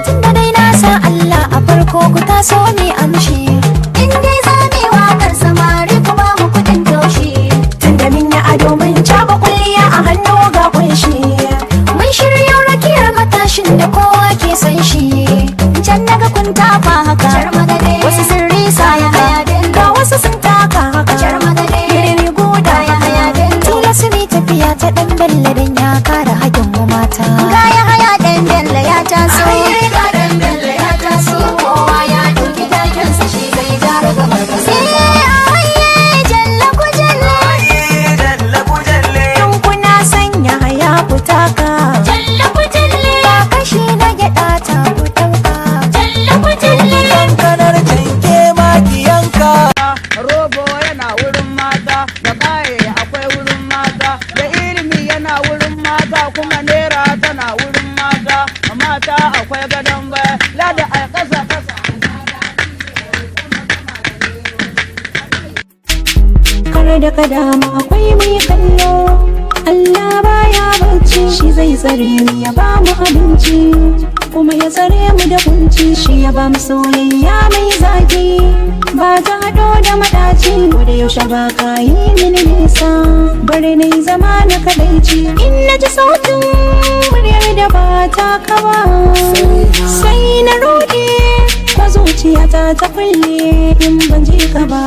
Tunda dai na san Allah a farko ku taso ne amshi. In dai zame waƙar samari ku ba mu kuɗin toshi. Tunda min ya ado mun caɓa kulliya a hannu ga kunshi. Mun shirya rakiyar matashin da kowa ke san shi. Can naga kun tafa haka wasu sun risa haka ga wasu sun taka haka girmi guda tilasu ne tafiya ta ɗan bello don ya kara haƙin mu mata. Gaya haya ɗan bello ya taso kowa ya ɗauki takensa shi zai jara gabar kasa. Jalla ku jalle in kuna sanya haya ku taka. Jalla ku jalle ba kashi na gyaɗa ta ku ɗauka. Jalla ku jalle kankanar canke makiyanka. Rogo yana wurin mata, da ƙaye akwai wurin mata, da ilimi yana wurin mata, kuma nera tana wurin mata. Mata akwai gadon baya, lada a ƙasa ƙasa. kar da kadama akwai mai kallo. Allah baya bacci shi zai tsare mu ya ba mu abinci kuma ya tsare mu da kunci. Shi ya ba mu soyayya mai zaki ba ta haɗo da maɗaci. Ko da yaushe ba ka yi mini nisa bare na yi zama na kadaici. In na ji sautin muryar da ba ta kawa sai na roƙe ko zuciyata ta kulle in ban ji ka ba.